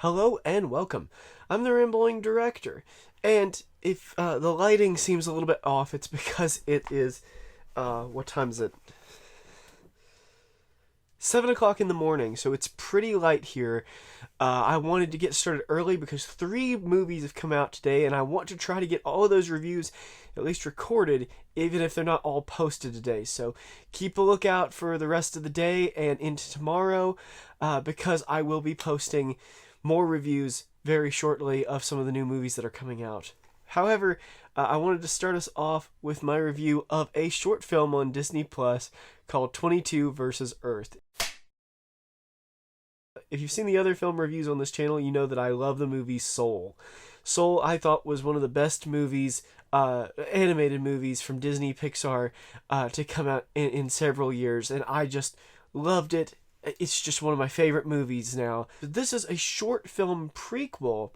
Hello and welcome. I'm the Rambling Director, and if the lighting seems a little bit off, it's because it is, what time is it? 7 o'clock in the morning, so it's pretty light here. I wanted to get started early because 3 movies have come out today, and I want to try to get all of those reviews at least recorded, even if they're not all posted today. So keep a lookout for the rest of the day and into tomorrow, because I will be posting more reviews very shortly of some of the new movies that are coming out. However, I wanted to start us off with my review of a short film on Disney Plus called 22 versus Earth. If you've seen the other film reviews on this channel, you know that I love the movie Soul. Soul, I thought, was one of the best movies, animated movies from Disney-Pixar to come out in several years, and I just loved it. It's just one of my favorite movies now. This is a short film prequel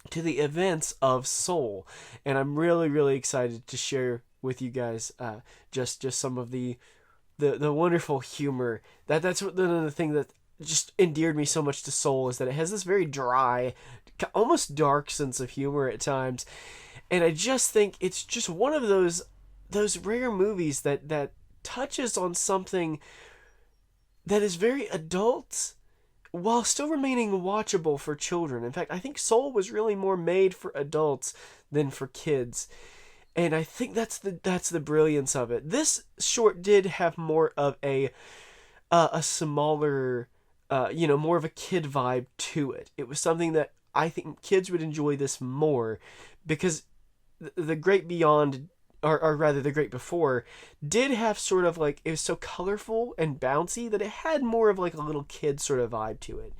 to the events of Soul, and I'm really excited to share with you guys just some of the wonderful humor. That's the thing that just endeared me so much to Soul, is that it has this very dry, almost dark sense of humor at times, and I just think it's just one of those rare movies that touches on something that is very adult while still remaining watchable for children. In fact, I think Soul was really more made for adults than for kids, and I think that's the brilliance of it. This short did have more of a smaller, more of a kid vibe to it. It was something that I think kids would enjoy this more, because the Great Beyond, or rather the Great Before, did have sort of like, it was so colorful and bouncy that it had more of like a little kid sort of vibe to it.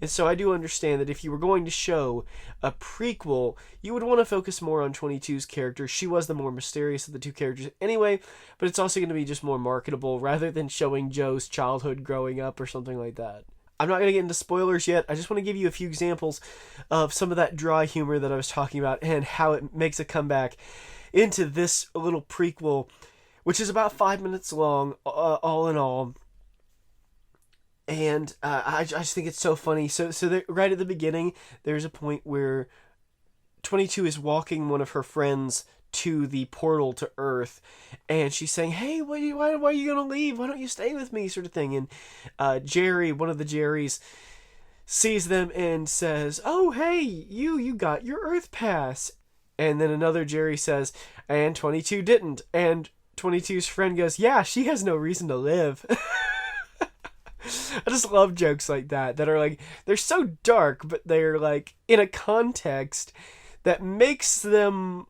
And so I do understand that if you were going to show a prequel, you would want to focus more on 22's character. She was the more mysterious of the two characters anyway, but it's also going to be just more marketable rather than showing Joe's childhood growing up or something like that. I'm not going to get into spoilers yet. I just want to give you a few examples of some of that dry humor that I was talking about and how it makes a comeback into this little prequel, which is about 5 minutes long, all in all. And I just think it's so funny. So right at the beginning, there's a point where 22 is walking one of her friends to the portal to Earth, and she's saying, "Hey, why are you gonna leave? Why don't you stay with me?" sort of thing. And Jerry, one of the Jerrys, sees them and says, "Oh, hey, you got your Earth pass." And then another Jerry says, "And 22 didn't." And 22's friend goes, "Yeah, she has no reason to live." I just love jokes like that are like, they're so dark, but they're like in a context that makes them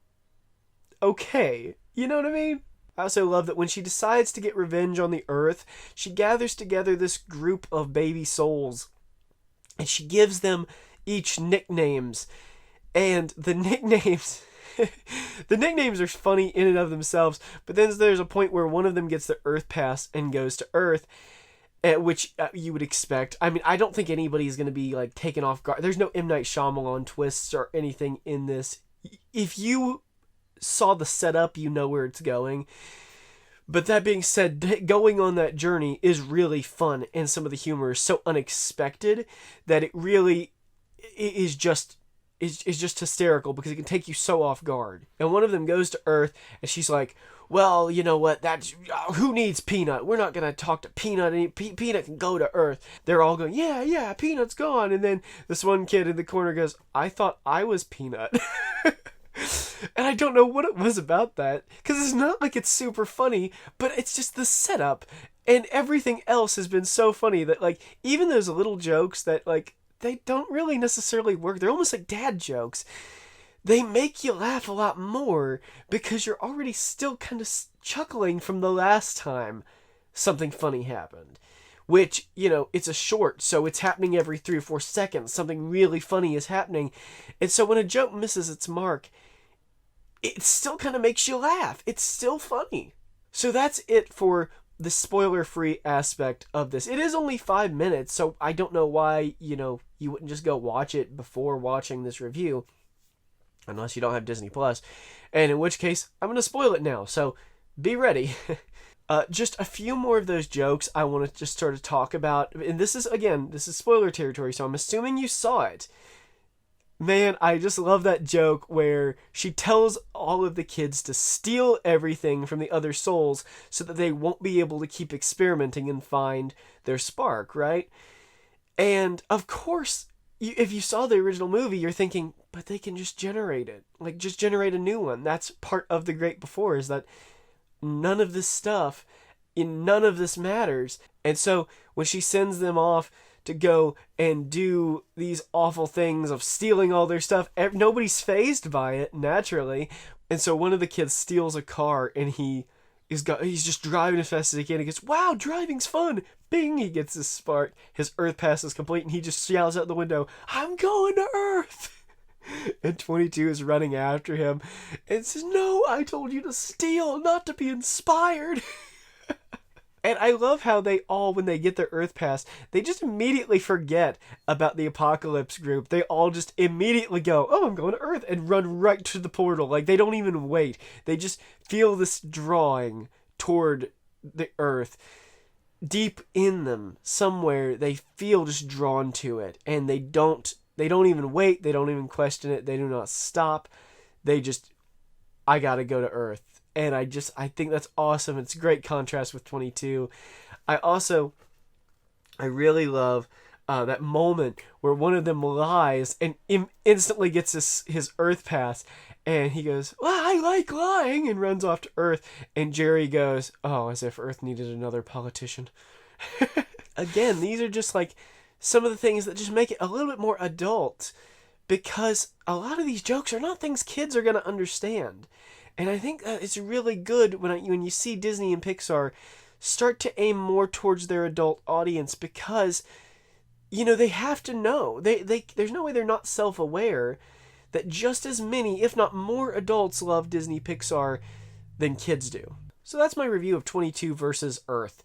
okay. You know what I mean? I also love that when she decides to get revenge on the Earth, she gathers together this group of baby souls, and she gives them each nicknames. And the nicknames the nicknames are funny in and of themselves, but then there's a point where one of them gets the Earth pass and goes to Earth, which you would expect. I mean, I don't think anybody's going to be like taken off guard. There's no M. Night Shyamalan twists or anything in this. If you saw the setup, you know where it's going. But that being said, going on that journey is really fun, and some of the humor is so unexpected that it really is just hysterical, because it can take you so off guard. And one of them goes to Earth, and she's like, "Well, you know what, that's who needs Peanut? We're not gonna talk to Peanut. Peanut can go to Earth." They're all going, yeah, Peanut's gone. And then this one kid in the corner goes, "I thought I was Peanut." And I don't know what it was about that, because it's not like it's super funny, but it's just the setup, and everything else has been so funny that, like, even those little jokes that, like, they don't really necessarily work, they're almost like dad jokes, they make you laugh a lot more because you're already still kind of chuckling from the last time something funny happened. Which, it's a short, so it's happening every 3 or 4 seconds. Something really funny is happening. And so when a joke misses its mark, it still kind of makes you laugh. It's still funny. So that's it for the spoiler-free aspect of this. It is only 5 minutes, so I don't know why, you wouldn't just go watch it before watching this review, unless you don't have Disney Plus, and in which case, I'm going to spoil it now, so be ready. Just a few more of those jokes I want to just sort of talk about. And this is spoiler territory, so I'm assuming you saw it. Man, I just love that joke where she tells all of the kids to steal everything from the other souls so that they won't be able to keep experimenting and find their spark, right? And of course, if you saw the original movie, you're thinking, but they can just generate it. Like, just generate a new one. That's part of the great before, is that none of this stuff, none of this matters. And so when she sends them off to go and do these awful things of stealing all their stuff, nobody's fazed by it, naturally. And so one of the kids steals a car, and he's just driving as fast as he can. He goes, wow, driving's fun. Bing, he gets his spark. His Earth pass is complete, and he just yells out the window, I'm going to Earth. And 22 is running after him and says, no, I told you to steal, not to be inspired. And I love how they all, when they get their Earth pass, they just immediately forget about the Apocalypse group. They all just immediately go, oh, I'm going to Earth, and run right to the portal. Like, they don't even wait. They just feel this drawing toward the Earth. Deep in them, somewhere, they feel just drawn to it. And they don't even wait. They don't even question it. They do not stop. They just, I gotta go to Earth. And I think that's awesome. It's a great contrast with 22. I really love that moment where one of them lies and instantly gets his Earth pass. And he goes, well, I like lying, and runs off to Earth. And Jerry goes, oh, as if Earth needed another politician. Again, these are just like some of the things that just make it a little bit more adult. Because a lot of these jokes are not things kids are going to understand. And I think it's really good when you see Disney and Pixar start to aim more towards their adult audience, because, they have to know. There's no way they're not self-aware that just as many, if not more, adults love Disney Pixar than kids do. So that's my review of 22 versus Earth.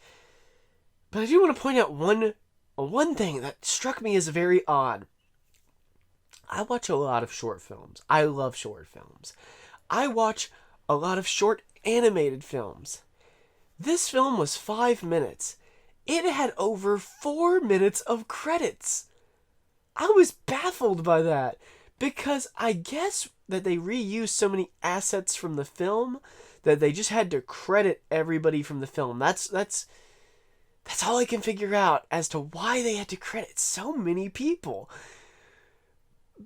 But I do want to point out one thing that struck me as very odd. I watch a lot of short films. I love short films. I watch a lot of short animated films. This film was 5 minutes. It had over 4 minutes of credits. I was baffled by that, because I guess that they reused so many assets from the film that they just had to credit everybody from the film. That's all I can figure out as to why they had to credit so many people.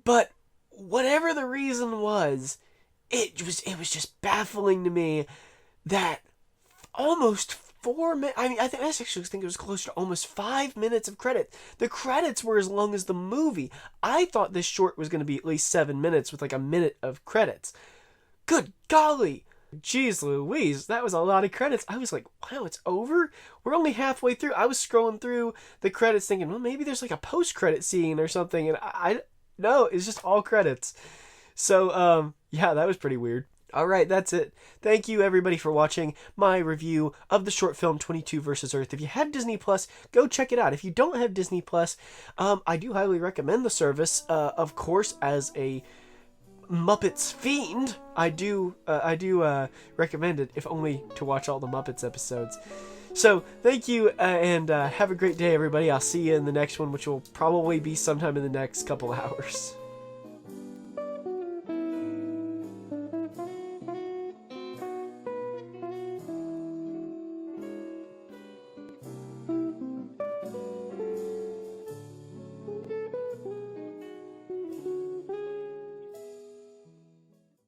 But whatever the reason was, it was just baffling to me that almost 4 minutes. I actually think it was close to almost 5 minutes of credit. The credits were as long as the movie. I thought this short was going to be at least 7 minutes with like a minute of credits. Good golly. Jeez Louise, that was a lot of credits. I was like, wow, it's over? We're only halfway through. I was scrolling through the credits thinking, well, maybe there's like a post-credit scene or something. And no, it's just all credits. So, yeah, that was pretty weird. All right, that's it. Thank you, everybody, for watching my review of the short film 22 vs. Earth. If you have Disney+, go check it out. If you don't have Disney+, I do highly recommend the service. Of course, as a Muppets fiend, I do recommend it, if only to watch all the Muppets episodes. So, thank you, and have a great day, everybody. I'll see you in the next one, which will probably be sometime in the next couple hours.